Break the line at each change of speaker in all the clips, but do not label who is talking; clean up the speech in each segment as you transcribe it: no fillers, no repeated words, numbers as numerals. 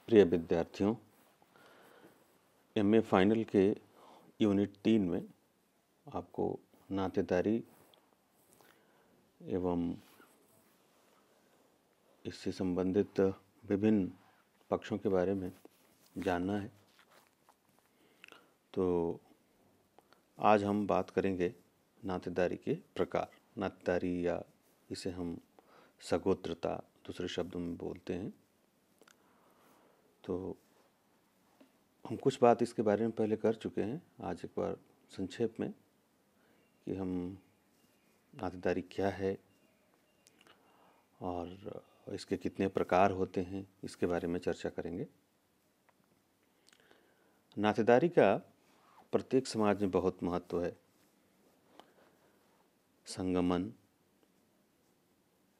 प्रिय विद्यार्थियों, MA final के यूनिट 3 में आपको नातेदारी एवं इससे संबंधित विभिन्न पक्षों के बारे में जानना है। तो आज हम बात करेंगे नातेदारी के प्रकार। नातेदारी या इसे हम सगोत्रता दूसरे शब्दों में बोलते हैं। तो हम कुछ बात इसके बारे में पहले कर चुके हैं। आज एक बार संक्षेप में कि हम नातेदारी क्या है और इसके कितने प्रकार होते हैं, इसके बारे में चर्चा करेंगे। नातेदारी का प्रत्येक समाज में बहुत महत्व है। संगमन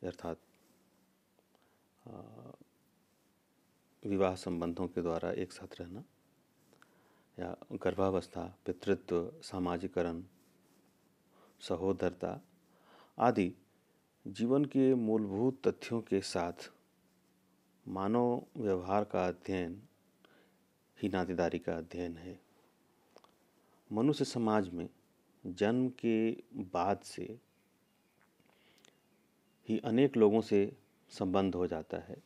अर्थात विवाह संबंधों के द्वारा एक साथ रहना, या गर्भावस्था, पितृत्व, सामाजिकरण, सहोदरता आदि जीवन के मूलभूत तथ्यों के साथ मानव व्यवहार का अध्ययन ही नातेदारी का अध्ययन है। मनुष्य समाज में जन्म के बाद से ही अनेक लोगों से संबंध हो जाता है।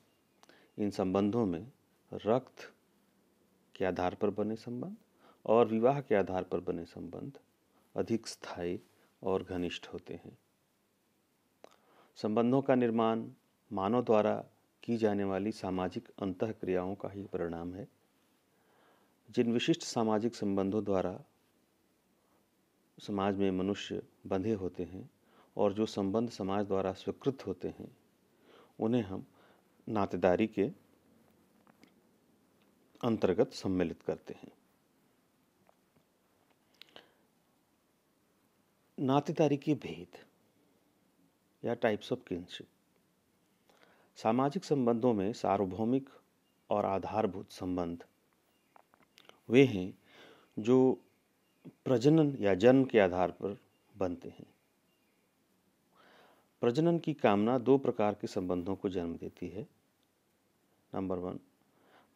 इन संबंधों में रक्त के आधार पर बने संबंध और विवाह के आधार पर बने संबंध अधिक स्थायी और घनिष्ठ होते हैं। संबंधों का निर्माण मानव द्वारा की जाने वाली सामाजिक अंतःक्रियाओं का ही परिणाम है। जिन विशिष्ट सामाजिक संबंधों द्वारा समाज में मनुष्य बंधे होते हैं और जो संबंध समाज द्वारा स्वीकृत होते हैं, उन्हें हम नातेदारी के अंतर्गत सम्मिलित करते हैं। नातेदारी के भेद या टाइप्स ऑफ किनशिप। सामाजिक संबंधों में सार्वभौमिक और आधारभूत संबंध वे हैं जो प्रजनन या जन्म के आधार पर बनते हैं। प्रजनन की कामना दो प्रकार के संबंधों को जन्म देती है। नंबर 1,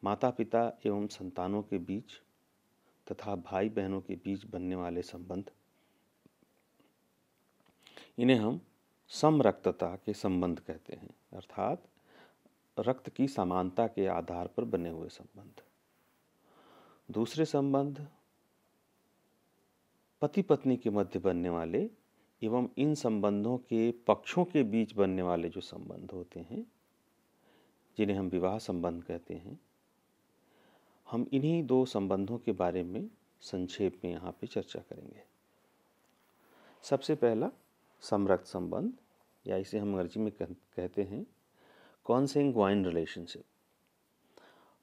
माता पिता एवं संतानों के बीच तथा भाई बहनों के बीच बनने वाले संबंध, इन्हें हम समरक्तता के संबंध कहते हैं, अर्थात रक्त की समानता के आधार पर बने हुए संबंध। दूसरे संबंध पति पत्नी के मध्य बनने वाले एवं इन संबंधों के पक्षों के बीच बनने वाले जो संबंध होते हैं, जिन्हें हम विवाह संबंध कहते हैं। हम इन्हीं दो संबंधों के बारे में संक्षेप में यहाँ पे चर्चा करेंगे। सबसे पहला समरक्त संबंध, या इसे हम अंग्रेजी में कहते हैं कॉन्सेंग्वाइन रिलेशनशिप।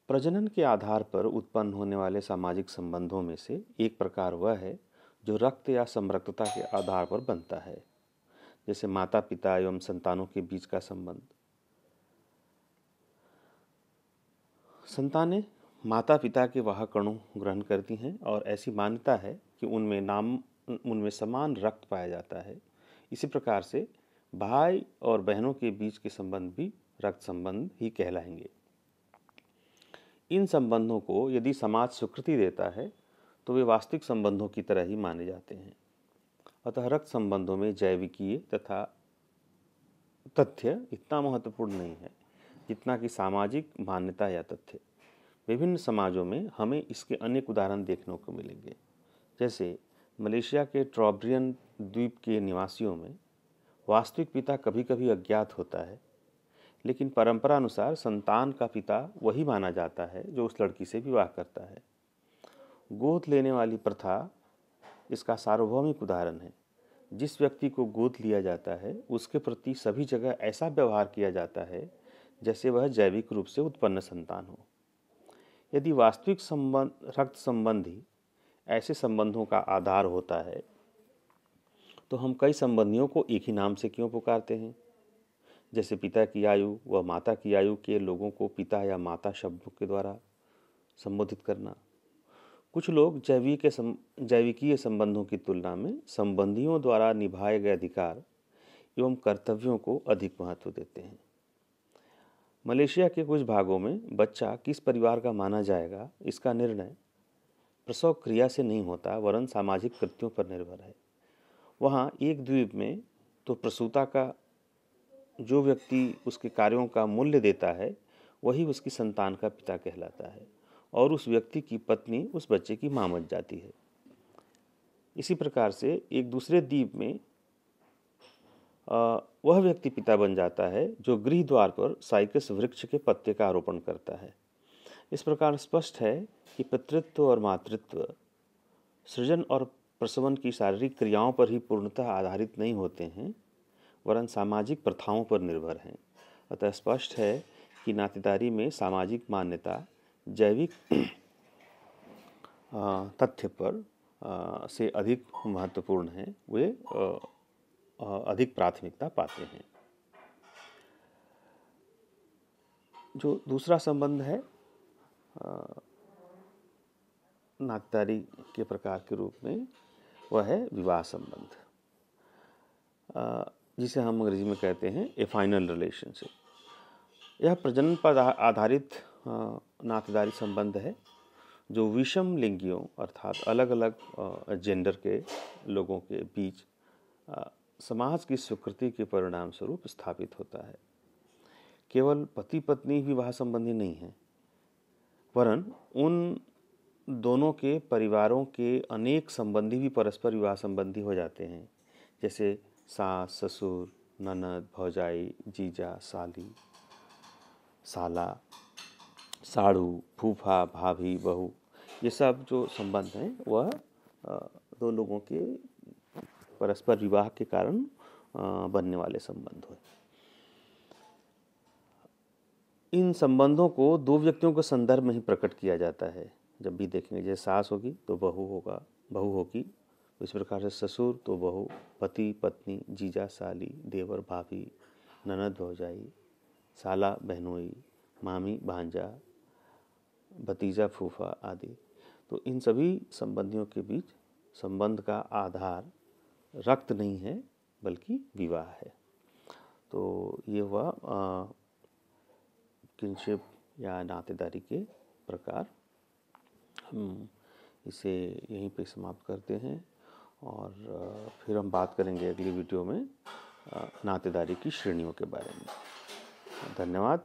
प्रजनन के आधार पर उत्पन्न होने वाले सामाजिक संबंधों में से एक प्रकार वह है जो रक्त या समरक्तता के आधार पर बनता है, जैसे माता पिता एवं संतानों के बीच का संबंध। संतानें माता पिता के वाहक कणों ग्रहण करती हैं और ऐसी मान्यता है कि उनमें समान रक्त पाया जाता है। इसी प्रकार से भाई और बहनों के बीच के संबंध भी रक्त संबंध ही कहलाएंगे। इन संबंधों को यदि समाज स्वीकृति देता है तो वे वास्तविक संबंधों की तरह ही माने जाते हैं। अतः रक्त संबंधों में जैविकीय तथा तथ्य इतना महत्वपूर्ण नहीं है जितना कि सामाजिक मान्यता या तथ्य। विभिन्न समाजों में हमें इसके अनेक उदाहरण देखने को मिलेंगे। जैसे मलेशिया के ट्रॉब्रियन द्वीप के निवासियों में वास्तविक पिता कभी कभी अज्ञात होता है, लेकिन परंपरा अनुसार संतान का पिता वही माना जाता है जो उस लड़की से विवाह करता है। गोद लेने वाली प्रथा इसका सार्वभौमिक उदाहरण है। जिस व्यक्ति को गोद लिया जाता है उसके प्रति सभी जगह ऐसा व्यवहार किया जाता है जैसे वह जैविक रूप से उत्पन्न संतान हो। यदि वास्तविक रक्त संबंध ही ऐसे संबंधों का आधार होता है तो हम कई संबंधियों को एक ही नाम से क्यों पुकारते हैं? जैसे पिता की आयु व माता की आयु के लोगों को पिता या माता शब्दों के द्वारा संबोधित करना। कुछ लोग जैविकीय संबंधों की तुलना में संबंधियों द्वारा निभाए गए अधिकार एवं कर्तव्यों को अधिक महत्व देते हैं। मलेशिया के कुछ भागों में बच्चा किस परिवार का माना जाएगा, इसका निर्णय प्रसव क्रिया से नहीं होता, वरन सामाजिक कृत्यों पर निर्भर है। वहाँ एक द्वीप में तो प्रसूता का जो व्यक्ति उसके कार्यों का मूल्य देता है, वही उसकी संतान का पिता कहलाता है, और उस व्यक्ति की पत्नी उस बच्चे की माँ बन जाती है। इसी प्रकार से एक दूसरे द्वीप में वह व्यक्ति पिता बन जाता है जो गृह द्वार पर साइकस वृक्ष के पत्ते का आरोपण करता है। इस प्रकार स्पष्ट है कि पितृत्व और मातृत्व सृजन और प्रसवन की शारीरिक क्रियाओं पर ही पूर्णतः आधारित नहीं होते हैं, वरन सामाजिक प्रथाओं पर निर्भर हैं। अतः स्पष्ट है कि नातेदारी में सामाजिक मान्यता जैविक तथ्य पर से अधिक महत्वपूर्ण है, वे अधिक प्राथमिकता पाते हैं। जो दूसरा संबंध है नातेदारी के प्रकार के रूप में, वह है विवाह संबंध, जिसे हम अंग्रेजी में कहते हैं ए फाइनल रिलेशनशिप। यह प्रजनन पर आधारित नातेदारी संबंध है जो विषम लिंगियों अर्थात अलग अलग जेंडर के लोगों के बीच समाज की स्वीकृति के परिणाम स्वरूप स्थापित होता है। केवल पति पत्नी विवाह संबंधी नहीं है, वरन उन दोनों के परिवारों के अनेक संबंधी भी परस्पर विवाह संबंधी हो जाते हैं, जैसे सास, ससुर, ननद, भौजाई, जीजा, साली, साला, साड़ू, फूफा, भाभी, बहू, ये सब जो संबंध हैं वह दो लोगों के परस्पर विवाह के कारण बनने वाले संबंध हैं। इन संबंधों को दो व्यक्तियों के संदर्भ में ही प्रकट किया जाता है। जब भी देखेंगे, जैसे सास होगी तो बहू होगा, बहू होगी इस प्रकार से ससुर तो बहू, पति पत्नी, जीजा साली, देवर भाभी, ननद भौजाई, साला बहनोई, मामी भांजा, भतीजा फूफा आदि। तो इन सभी संबंधियों के बीच संबंध का आधार रक्त नहीं है, बल्कि विवाह है। तो ये हुआ किनशिप या नातेदारी के प्रकार। हम इसे यहीं पे समाप्त करते हैं और फिर हम बात करेंगे अगली वीडियो में नातेदारी की श्रेणियों के बारे में। धन्यवाद।